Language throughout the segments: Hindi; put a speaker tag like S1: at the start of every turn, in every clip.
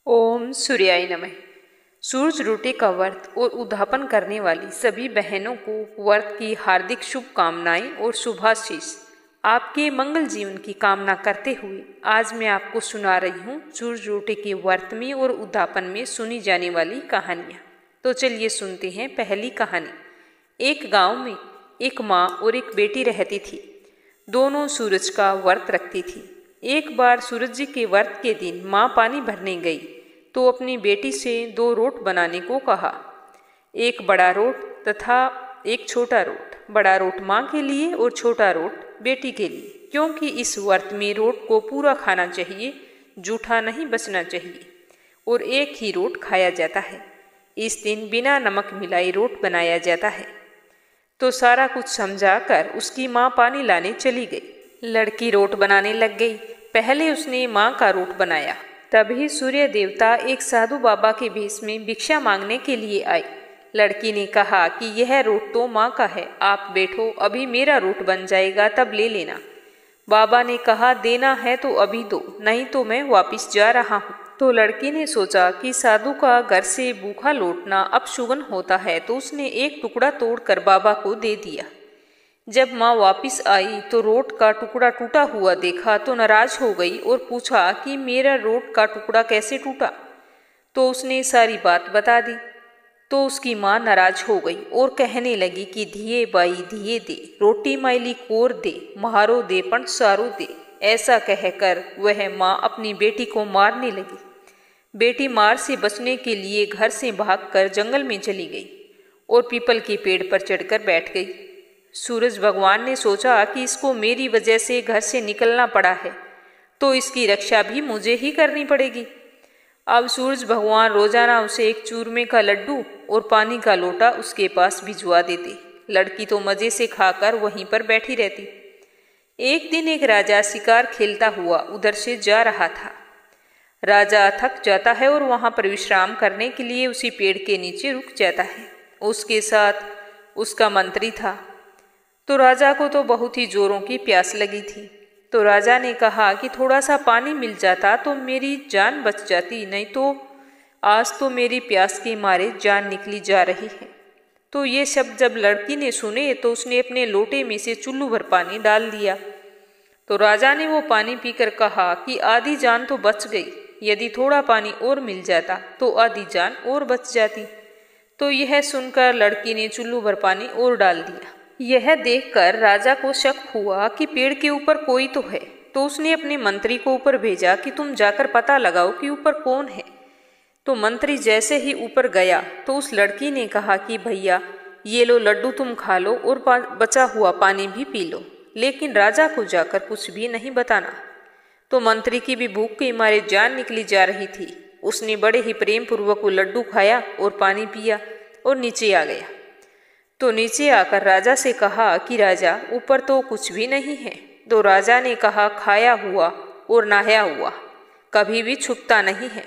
S1: ओम सूर्याय नमः। सूरज रोटी का व्रत और उद्यापन करने वाली सभी बहनों को व्रत की हार्दिक शुभकामनाएं और शुभाशीष। आपके मंगल जीवन की कामना करते हुए आज मैं आपको सुना रही हूँ सूरज रोटी के व्रत में और उद्यापन में सुनी जाने वाली कहानियाँ। तो चलिए सुनते हैं पहली कहानी। एक गांव में एक माँ और एक बेटी रहती थी। दोनों सूरज का व्रत रखती थी। एक बार सूरज जी के व्रत के दिन माँ पानी भरने गई तो अपनी बेटी से 2 रोट बनाने को कहा। एक बड़ा रोट तथा एक छोटा रोट। बड़ा रोट माँ के लिए और छोटा रोट बेटी के लिए, क्योंकि इस व्रत में रोट को पूरा खाना चाहिए, जूठा नहीं बचना चाहिए और एक ही रोट खाया जाता है। इस दिन बिना नमक मिलाए रोट बनाया जाता है। तो सारा कुछ समझाकर उसकी माँ पानी लाने चली गई। लड़की रोट बनाने लग गई। पहले उसने माँ का रोट बनाया। तभी सूर्य देवता एक साधु बाबा के भेष में भिक्षा मांगने के लिए आए। लड़की ने कहा कि यह रोट तो माँ का है, आप बैठो, अभी मेरा रोट बन जाएगा तब ले लेना। बाबा ने कहा देना है तो अभी दो, नहीं तो मैं वापिस जा रहा हूँ। तो लड़की ने सोचा कि साधु का घर से भूखा लौटना अपशुगन होता है, तो उसने एक टुकड़ा तोड़कर बाबा को दे दिया। जब माँ वापिस आई तो रोट का टुकड़ा टूटा हुआ देखा तो नाराज हो गई और पूछा कि मेरा रोट का टुकड़ा कैसे टूटा। तो उसने सारी बात बता दी। तो उसकी माँ नाराज हो गई और कहने लगी कि धिये बाई धिये दे, रोटी माइली कोर दे, महारो दे पण सारो दे। ऐसा कहकर वह माँ अपनी बेटी को मारने लगी। बेटी मार से बचने के लिए घर से भागकर जंगल में चली गई और पीपल के पेड़ पर चढ़कर बैठ गई। सूरज भगवान ने सोचा कि इसको मेरी वजह से घर से निकलना पड़ा है, तो इसकी रक्षा भी मुझे ही करनी पड़ेगी। अब सूरज भगवान रोजाना उसे एक चूरमे का लड्डू और पानी का लोटा उसके पास भिजवा देते। लड़की तो मजे से खाकर वहीं पर बैठी रहती। एक दिन एक राजा शिकार खेलता हुआ उधर से जा रहा था। राजा थक जाता है और वहां पर विश्राम करने के लिए उसी पेड़ के नीचे रुक जाता है। उसके साथ उसका मंत्री था। तो राजा को तो बहुत ही जोरों की प्यास लगी थी। तो राजा ने कहा कि थोड़ा सा पानी मिल जाता तो मेरी जान बच जाती, नहीं तो आज तो मेरी प्यास के मारे जान निकली जा रही है। तो ये शब्द जब लड़की ने सुने तो उसने अपने लोटे में से चुल्लू भर पानी डाल दिया। तो राजा ने वो पानी पीकर कहा कि आधी जान तो बच गई, यदि थोड़ा पानी और मिल जाता तो आधी जान और बच जाती। तो यह सुनकर लड़की ने चुल्लू भर पानी और डाल दिया। यह देखकर राजा को शक हुआ कि पेड़ के ऊपर कोई तो है। तो उसने अपने मंत्री को ऊपर भेजा कि तुम जाकर पता लगाओ कि ऊपर कौन है। तो मंत्री जैसे ही ऊपर गया तो उस लड़की ने कहा कि भैया ये लो लड्डू, तुम खा लो और बचा हुआ पानी भी पी लो, लेकिन राजा को जाकर कुछ भी नहीं बताना। तो मंत्री की भी भूख के मारे जान निकली जा रही थी। उसने बड़े ही प्रेम पूर्वक वो लड्डू खाया और पानी पिया और नीचे आ गया। तो नीचे आकर राजा से कहा कि राजा ऊपर तो कुछ भी नहीं है। तो राजा ने कहा खाया हुआ और नहाया हुआ कभी भी छुपता नहीं है।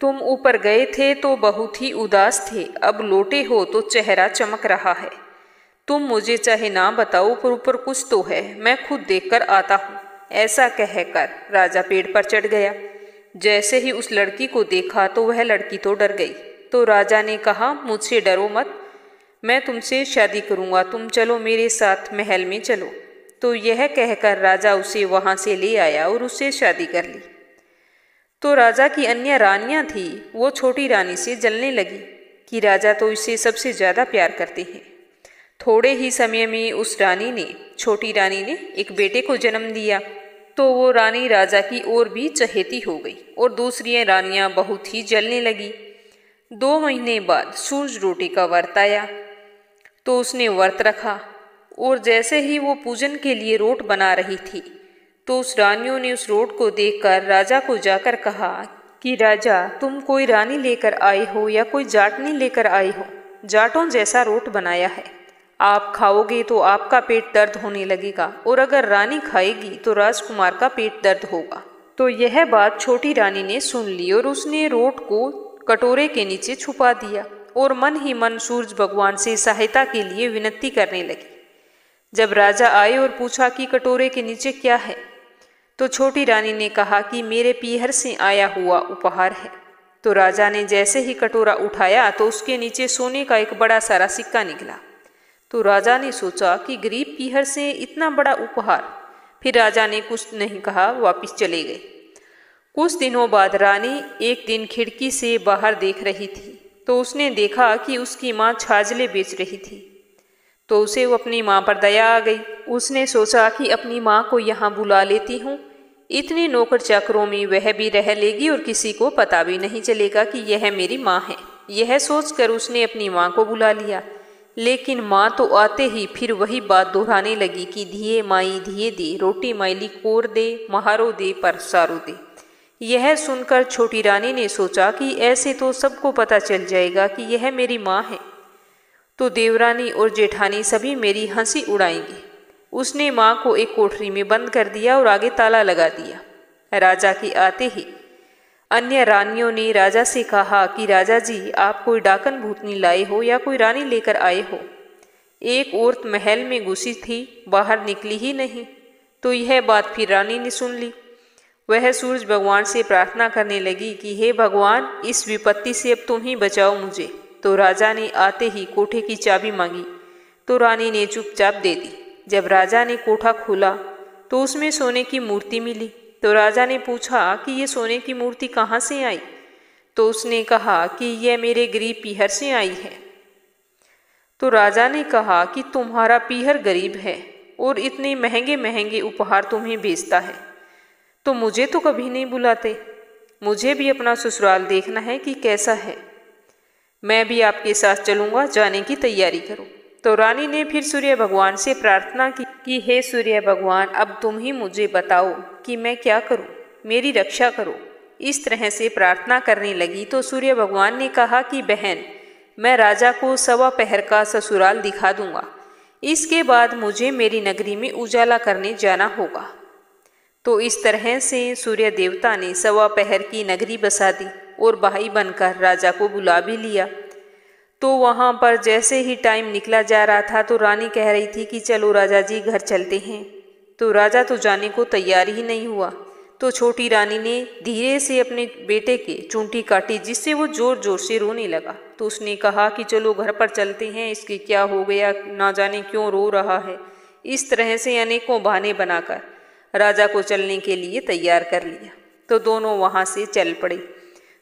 S1: तुम ऊपर गए थे तो बहुत ही उदास थे, अब लौटे हो तो चेहरा चमक रहा है। तुम मुझे चाहे ना बताओ पर ऊपर कुछ तो है, मैं खुद देखकर आता हूँ। ऐसा कहकर राजा पेड़ पर चढ़ गया। जैसे ही उस लड़की को देखा तो वह लड़की तो डर गई। तो राजा ने कहा मुझसे डरो मत, मैं तुमसे शादी करूंगा, तुम चलो मेरे साथ महल में चलो। तो यह कहकर राजा उसे वहां से ले आया और उससे शादी कर ली। तो राजा की अन्य रानियां थी, वो छोटी रानी से जलने लगी कि राजा तो इसे सबसे ज्यादा प्यार करते हैं। थोड़े ही समय में उस छोटी रानी ने एक बेटे को जन्म दिया। तो वो रानी राजा की और भी चहेती हो गई और दूसरी रानियां बहुत ही जलने लगी। 2 महीने बाद सूरज रोटी का व्रत आया। तो उसने व्रत रखा और जैसे ही वो पूजन के लिए रोट बना रही थी तो उस रानियों ने उस रोट को देखकर राजा को जाकर कहा कि राजा तुम कोई रानी लेकर आए हो या कोई जाटनी लेकर आए हो, जाटों जैसा रोट बनाया है, आप खाओगे तो आपका पेट दर्द होने लगेगा और अगर रानी खाएगी तो राजकुमार का पेट दर्द होगा। तो यह बात छोटी रानी ने सुन ली और उसने रोट को कटोरे के नीचे छुपा दिया और मन ही मन सूरज भगवान से सहायता के लिए विनती करने लगी। जब राजा आए और पूछा कि कटोरे के नीचे क्या है, तो छोटी रानी ने कहा कि मेरे पीहर से आया हुआ उपहार है। तो राजा ने जैसे ही कटोरा उठाया तो उसके नीचे सोने का एक बड़ा सारा सिक्का निकला। तो राजा ने सोचा कि गरीब पीहर से इतना बड़ा उपहार। फिर राजा ने कुछ नहीं कहा, वापस चले गए। कुछ दिनों बाद रानी एक दिन खिड़की से बाहर देख रही थी तो उसने देखा कि उसकी माँ छाजले बेच रही थी। तो उसे वो अपनी माँ पर दया आ गई। उसने सोचा कि अपनी माँ को यहाँ बुला लेती हूँ, इतने नौकर चाकरों में वह भी रह लेगी और किसी को पता भी नहीं चलेगा कि यह मेरी माँ है। यह सोचकर उसने अपनी माँ को बुला लिया। लेकिन माँ तो आते ही फिर वही बात दोहराने लगी कि धिये माई धिये दे, रोटी माइली कोर दे, महारो दे पर सारो दे। यह सुनकर छोटी रानी ने सोचा कि ऐसे तो सबको पता चल जाएगा कि यह मेरी माँ है, तो देवरानी और जेठानी सभी मेरी हंसी उड़ाएंगी। उसने माँ को एक कोठरी में बंद कर दिया और आगे ताला लगा दिया। राजा के आते ही अन्य रानियों ने राजा से कहा कि राजा जी, आप कोई डाकन भूतनी लाए हो या कोई रानी लेकर आए हो। एक औरत महल में घुसी थी, बाहर निकली ही नहीं। तो यह बात फिर रानी ने सुन ली। वह सूरज भगवान से प्रार्थना करने लगी कि हे भगवान, इस विपत्ति से अब तुम ही बचाओ मुझे। तो राजा ने आते ही कोठे की चाबी मांगी तो रानी ने चुपचाप दे दी। जब राजा ने कोठा खोला तो उसमें सोने की मूर्ति मिली। तो राजा ने पूछा कि ये सोने की मूर्ति कहाँ से आई। तो उसने कहा कि यह मेरे गरीब पीहर से आई है। तो राजा ने कहा कि तुम्हारा पीहर गरीब है और इतने महंगे महंगे उपहार तुम्हें भेजता है, तो मुझे तो कभी नहीं बुलाते। मुझे भी अपना ससुराल देखना है कि कैसा है। मैं भी आपके साथ चलूँगा, जाने की तैयारी करो। तो रानी ने फिर सूर्य भगवान से प्रार्थना की कि हे सूर्य भगवान, अब तुम ही मुझे बताओ कि मैं क्या करूं, मेरी रक्षा करो। इस तरह से प्रार्थना करने लगी तो सूर्य भगवान ने कहा कि बहन, मैं राजा को 1.25 पहर का ससुराल दिखा दूंगा। इसके बाद मुझे मेरी नगरी में उजाला करने जाना होगा। तो इस तरह से सूर्य देवता ने 1.25 पहर की नगरी बसा दी और भाई बनकर राजा को बुला भी लिया। तो वहाँ पर जैसे ही टाइम निकला जा रहा था तो रानी कह रही थी कि चलो राजा जी घर चलते हैं। तो राजा तो जाने को तैयार ही नहीं हुआ। तो छोटी रानी ने धीरे से अपने बेटे के चूंटी काटी, जिससे वो ज़ोर ज़ोर से रोने लगा। तो उसने कहा कि चलो घर पर चलते हैं, इसके क्या हो गया, ना जाने क्यों रो रहा है। इस तरह से अनेकों बहाने बनाकर राजा को चलने के लिए तैयार कर लिया। तो दोनों वहाँ से चल पड़े।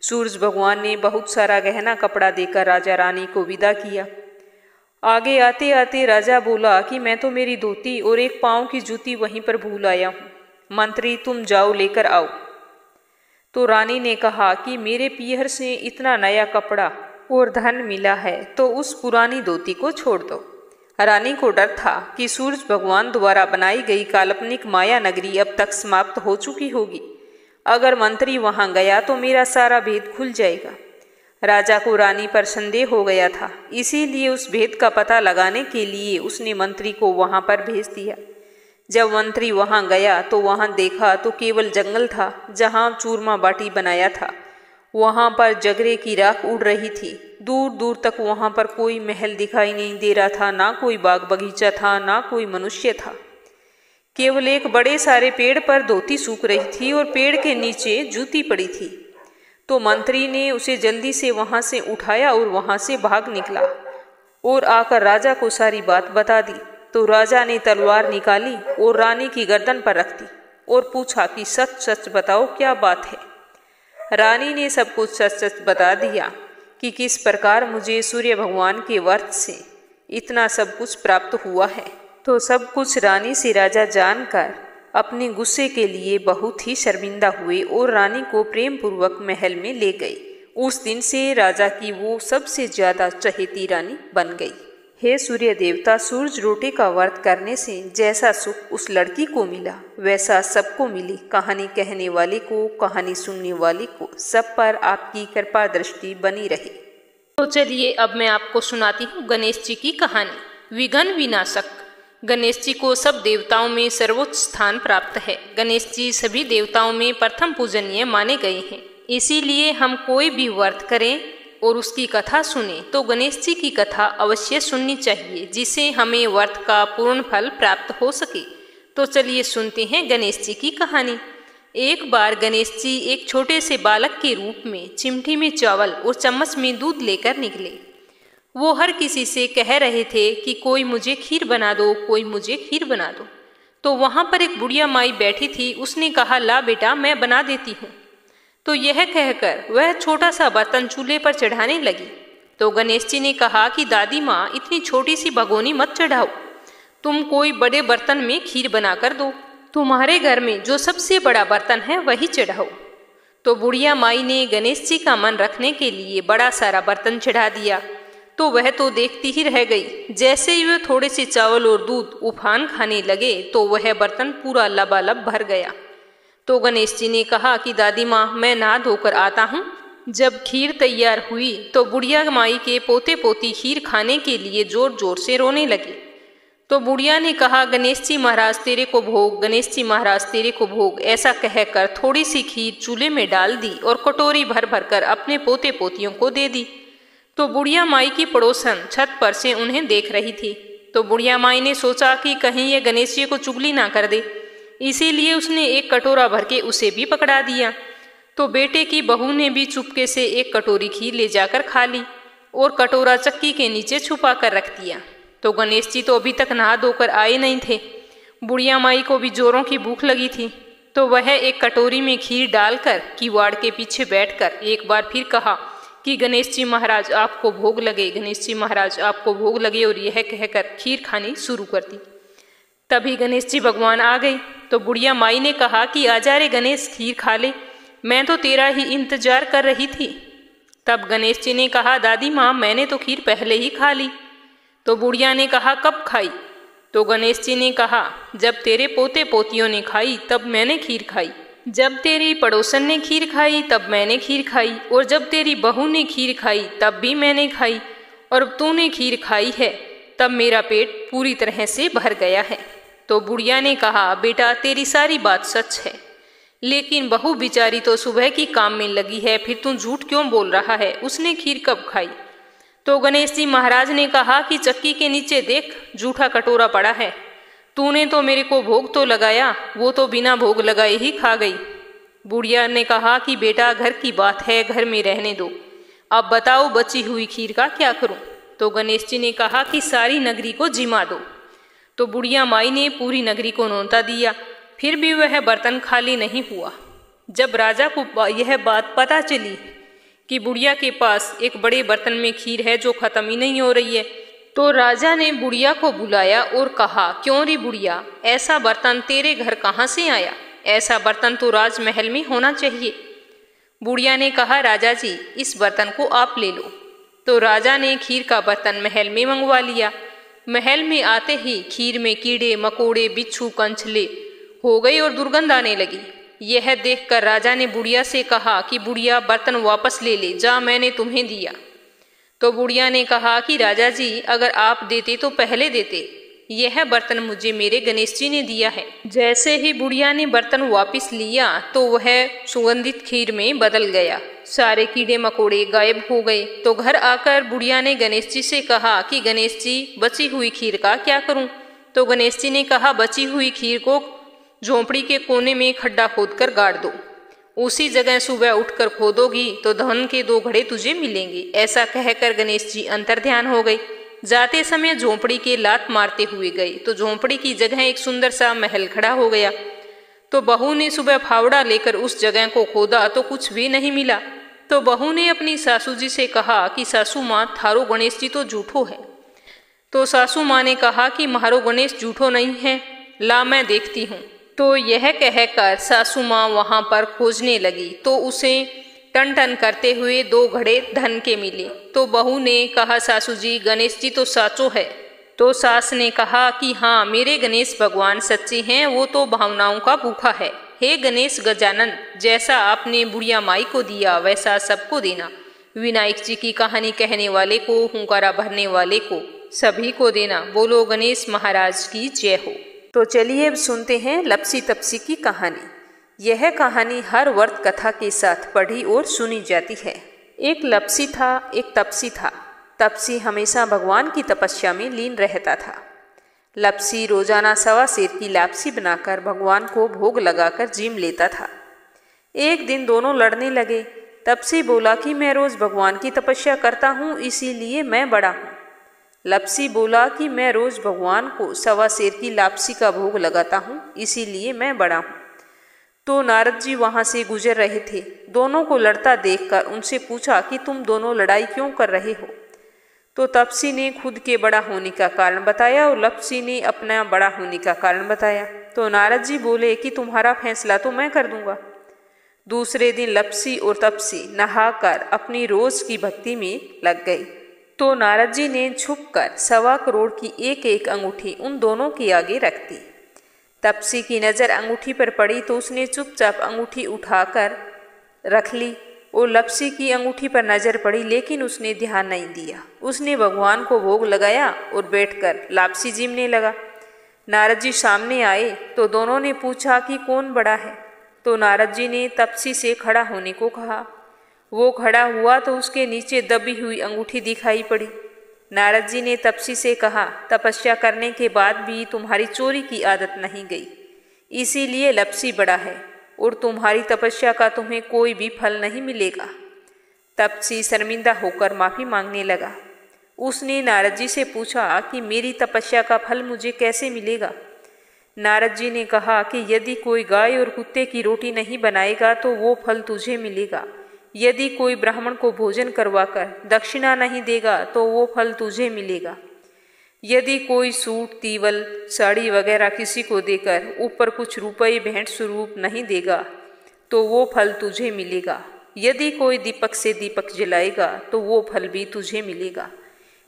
S1: सूरज भगवान ने बहुत सारा गहना कपड़ा देकर राजा रानी को विदा किया। आगे आते आते राजा बोला कि मैं तो मेरी धोती और एक पाँव की जूती वहीं पर भूल आया हूँ, मंत्री तुम जाओ लेकर आओ। तो रानी ने कहा कि मेरे पीहर से इतना नया कपड़ा और धन मिला है तो उस पुरानी धोती को छोड़ दो। रानी को डर था कि सूरज भगवान द्वारा बनाई गई काल्पनिक माया नगरी अब तक समाप्त हो चुकी होगी। अगर मंत्री वहां गया तो मेरा सारा भेद खुल जाएगा। राजा को रानी पर संदेह हो गया था, इसीलिए उस भेद का पता लगाने के लिए उसने मंत्री को वहां पर भेज दिया। जब मंत्री वहां गया तो वहां देखा तो केवल जंगल था जहां चूरमा बाटी बनाया था। वहां पर जगरे की राख उड़ रही थी। दूर दूर तक वहां पर कोई महल दिखाई नहीं दे रहा था, ना कोई बाग बगीचा था, ना कोई मनुष्य था। केवल एक बड़े सारे पेड़ पर धोती सूख रही थी और पेड़ के नीचे जूती पड़ी थी। तो मंत्री ने उसे जल्दी से वहां से उठाया और वहां से भाग निकला और आकर राजा को सारी बात बता दी। तो राजा ने तलवार निकाली और रानी की गर्दन पर रख दी और पूछा कि सच सच बताओ क्या बात है। रानी ने सब कुछ सच सच बता दिया कि किस प्रकार मुझे सूर्य भगवान के वरद से इतना सब कुछ प्राप्त हुआ है। तो सब कुछ रानी से राजा जानकर अपने गुस्से के लिए बहुत ही शर्मिंदा हुए और रानी को प्रेम पूर्वक महल में ले गए। उस दिन से राजा की वो सबसे ज्यादा चहेती रानी बन गई। हे सूर्य देवता, सूरज रोटी का व्रत करने से जैसा सुख उस लड़की को मिला वैसा सबको मिली। कहानी कहने वाले को, कहानी सुनने वाले को, सब पर आपकी कृपा दृष्टि बनी रहे।
S2: तो चलिए अब मैं आपको सुनाती हूँ गणेश जी की कहानी। विघ्न विनाशक। गणेश जी को सब देवताओं में सर्वोच्च स्थान प्राप्त है। गणेश जी सभी देवताओं में प्रथम पूजनीय माने गए हैं। इसीलिए हम कोई भी व्रत करें और उसकी कथा सुने तो गणेश जी की कथा अवश्य सुननी चाहिए, जिससे हमें व्रत का पूर्ण फल प्राप्त हो सके। तो चलिए सुनते हैं गणेश जी की कहानी। एक बार गणेश जी एक छोटे से बालक के रूप में चिमटी में चावल और चम्मच में दूध लेकर निकले। वो हर किसी से कह रहे थे कि कोई मुझे खीर बना दो, कोई मुझे खीर बना दो। तो वहाँ पर एक बुढ़िया माई बैठी थी, उसने कहा, ला बेटा मैं बना देती हूँ। तो यह कहकर वह छोटा सा बर्तन चूल्हे पर चढ़ाने लगी। तो गणेश जी ने कहा कि दादी माँ, इतनी छोटी सी भगोनी मत चढ़ाओ, तुम कोई बड़े बर्तन में खीर बना कर दो, तुम्हारे घर में जो सबसे बड़ा बर्तन है वही चढ़ाओ। तो बुढ़िया माई ने गणेश जी का मन रखने के लिए बड़ा सारा बर्तन चढ़ा दिया। तो वह तो देखती ही रह गई। जैसे ही वह थोड़े से चावल और दूध उफान खाने लगे तो वह बर्तन पूरा लबालब भर गया। तो गणेश जी ने कहा कि दादी माँ, मैं नहा धोकर आता हूँ। जब खीर तैयार हुई तो बुढ़िया माई के पोते पोती खीर खाने के लिए जोर जोर से रोने लगे। तो बुढ़िया ने कहा, गणेश जी महाराज तेरे को भोग, गणेश जी महाराज तेरे को भोग। ऐसा कहकर थोड़ी सी खीर चूल्हे में डाल दी और कटोरी भर भर कर अपने पोते पोतियों को दे दी। तो बुढ़िया माई की पड़ोसन छत पर से उन्हें देख रही थी। तो बुढ़िया माई ने सोचा कि कहीं ये गणेश जी को चुगली ना कर दे, इसीलिए उसने एक कटोरा भर के उसे भी पकड़ा दिया। तो बेटे की बहू ने भी चुपके से एक कटोरी खीर ले जाकर खा ली और कटोरा चक्की के नीचे छुपा कर रख दिया। तो गणेश जी तो अभी तक नहा धोकर आए नहीं थे। बुढ़िया माई को भी जोरों की भूख लगी थी। तो वह एक कटोरी में खीर डालकर किवाड़ के पीछे बैठकर एक बार फिर कहा कि गणेश जी महाराज आपको भोग लगे, गणेश जी महाराज आपको भोग लगे, और यह कहकर खीर खानी शुरू कर दी। तभी गणेश जी भगवान आ गए। तो बुढ़िया माई ने कहा कि आजा रे गणेश, खीर खा ले, मैं तो तेरा ही इंतजार कर रही थी। तब गणेश जी ने कहा, दादी माँ मैंने तो खीर पहले ही खा ली। तो बुढ़िया ने कहा, कब खाई? तो गणेश जी ने कहा, जब तेरे पोते पोतियों ने खाई तब मैंने खीर खाई, जब तेरी पड़ोसन ने खीर खाई तब मैंने खीर खाई, और जब तेरी बहू ने खीर खाई तब भी मैंने खाई, और तूने खीर खाई है तब मेरा पेट पूरी तरह से भर गया है। तो बुढ़िया ने कहा, बेटा तेरी सारी बात सच है, लेकिन बहू बेचारी तो सुबह की काम में लगी है, फिर तू झूठ क्यों बोल रहा है? उसने खीर कब खाई? तो गणेश जी महाराज ने कहा कि चक्की के नीचे देख, जूठा कटोरा पड़ा है, तूने तो मेरे को भोग तो लगाया, वो तो बिना भोग लगाए ही खा गई। बुढ़िया ने कहा कि बेटा घर की बात है, घर में रहने दो, अब बताओ बची हुई खीर का क्या करूं? तो गणेश जी ने कहा कि सारी नगरी को जिमा दो। तो बुढ़िया माई ने पूरी नगरी को न्योता दिया, फिर भी वह बर्तन खाली नहीं हुआ। जब राजा को यह बात पता चली कि बुढ़िया के पास एक बड़े बर्तन में खीर है जो खत्म ही नहीं हो रही है, तो राजा ने बुढ़िया को बुलाया और कहा, क्यों रे बुढ़िया, ऐसा बर्तन तेरे घर कहाँ से आया? ऐसा बर्तन तो राजमहल में होना चाहिए। बुढ़िया ने कहा, राजा जी इस बर्तन को आप ले लो। तो राजा ने खीर का बर्तन महल में मंगवा लिया। महल में आते ही खीर में कीड़े मकोड़े बिच्छू कंछले हो गई और दुर्गंध आने लगी। यह देखकर राजा ने बुढ़िया से कहा कि बुढ़िया बर्तन वापस ले ले जा, मैंने तुम्हें दिया। तो बुढ़िया ने कहा कि राजा जी अगर आप देते तो पहले देते, यह बर्तन मुझे मेरे गणेश जी ने दिया है। जैसे ही बुढ़िया ने बर्तन वापस लिया तो वह सुगंधित खीर में बदल गया, सारे कीड़े मकोड़े गायब हो गए। तो घर आकर बुढ़िया ने गणेश जी से कहा कि गणेश जी बची हुई खीर का क्या करूं? तो गणेश जी ने कहा, बची हुई खीर को झोंपड़ी के कोने में खड्डा खोदकर गाड़ दो, उसी जगह सुबह उठकर खोदोगी तो धन के 2 घड़े तुझे मिलेंगे। ऐसा कहकर गणेश जी अंतर्ध्यान हो गए। जाते समय झोंपड़ी के लात मारते हुए गए तो झोंपड़ी की जगह एक सुंदर सा महल खड़ा हो गया। तो बहू ने सुबह फावड़ा लेकर उस जगह को खोदा तो कुछ भी नहीं मिला। तो बहू ने अपनी सासू जी से कहा कि सासू माँ, थारो गणेश जी तो झूठो है। तो सासू माँ ने कहा कि म्हारो गणेश झूठो नहीं है, ला मैं देखती हूँ। तो यह कहकर सासू माँ वहाँ पर खोजने लगी तो उसे टन टन करते हुए 2 घड़े धन के मिले। तो बहू ने कहा, सासू जी गणेश जी तो साचो है। तो सास ने कहा कि हाँ, मेरे गणेश भगवान सच्चे हैं, वो तो भावनाओं का भूखा है। हे गणेश गजानन, जैसा आपने बुढ़िया माई को दिया वैसा सबको देना। विनायक जी की कहानी कहने वाले को, हुंकारा भरने वाले को, सभी को देना। बोलो गणेश महाराज की जय हो।
S1: तो चलिए अब सुनते हैं लपसी तपसी की कहानी। यह कहानी हर व्रत कथा के साथ पढ़ी और सुनी जाती है। एक लपसी था, एक तपसी था। तपसी हमेशा भगवान की तपस्या में लीन रहता था। लपसी रोजाना 1.25 सेर की लापसी बनाकर भगवान को भोग लगाकर जीम लेता था। एक दिन दोनों लड़ने लगे। तपसी बोला कि मैं रोज भगवान की तपस्या करता हूँ, इसीलिए मैं बड़ा हूँ। लपसी बोला कि मैं रोज भगवान को 1.25 सेर की लापसी का भोग लगाता हूँ, इसीलिए मैं बड़ा हूँ। तो नारद जी वहां से गुजर रहे थे। दोनों को लड़ता देखकर उनसे पूछा कि तुम दोनों लड़ाई क्यों कर रहे हो। तो तपसी ने खुद के बड़ा होने का कारण बताया और लपसी ने अपना बड़ा होने का कारण बताया। तो नारद जी बोले कि तुम्हारा फैसला तो मैं कर दूंगा। दूसरे दिन लपसी और तपसी नहाकर अपनी रोज की भक्ति में लग गई। तो नारद जी ने छुपकर 1.25 करोड़ की एक एक अंगूठी उन दोनों के आगे रख दी। तपसी की नज़र अंगूठी पर पड़ी तो उसने चुपचाप अंगूठी उठाकर रख ली और लपसी की अंगूठी पर नज़र पड़ी, लेकिन उसने ध्यान नहीं दिया। उसने भगवान को भोग लगाया और बैठकर लापसी जीमने लगा। नारद जी सामने आए तो दोनों ने पूछा कि कौन बड़ा है। तो नारद जी ने तपसी से खड़ा होने को कहा। वो खड़ा हुआ तो उसके नीचे दबी हुई अंगूठी दिखाई पड़ी। नारद जी ने तपसी से कहा, तपस्या करने के बाद भी तुम्हारी चोरी की आदत नहीं गई, इसीलिए लपसी बड़ा है और तुम्हारी तपस्या का तुम्हें कोई भी फल नहीं मिलेगा। तपसी शर्मिंदा होकर माफ़ी मांगने लगा। उसने नारद जी से पूछा कि मेरी तपस्या का फल मुझे कैसे मिलेगा। नारद जी ने कहा कि यदि कोई गाय और कुत्ते की रोटी नहीं बनाएगा तो वो फल तुझे मिलेगा। यदि कोई ब्राह्मण को भोजन करवाकर दक्षिणा नहीं देगा तो वो फल तुझे मिलेगा। यदि कोई सूट, तीवल, साड़ी वगैरह किसी को देकर ऊपर कुछ रुपए भेंट स्वरूप नहीं देगा तो वो फल तुझे मिलेगा। यदि कोई दीपक से दीपक जलाएगा तो वो फल भी तुझे मिलेगा।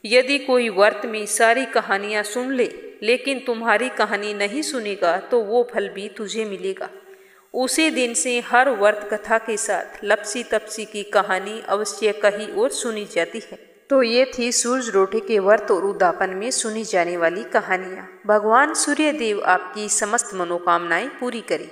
S1: यदि कोई व्रत में सारी कहानियाँ सुन ले लेकिन तुम्हारी कहानी नहीं सुनेगा तो वो फल भी तुझे मिलेगा। उसी दिन से हर व्रत कथा के साथ लपसी तपसी की कहानी अवश्य कही और सुनी जाती है। तो ये थी सूरज रोटी के व्रत और उद्यापन में सुनी जाने वाली कहानियाँ। भगवान सूर्यदेव आपकी समस्त मनोकामनाएं पूरी करें।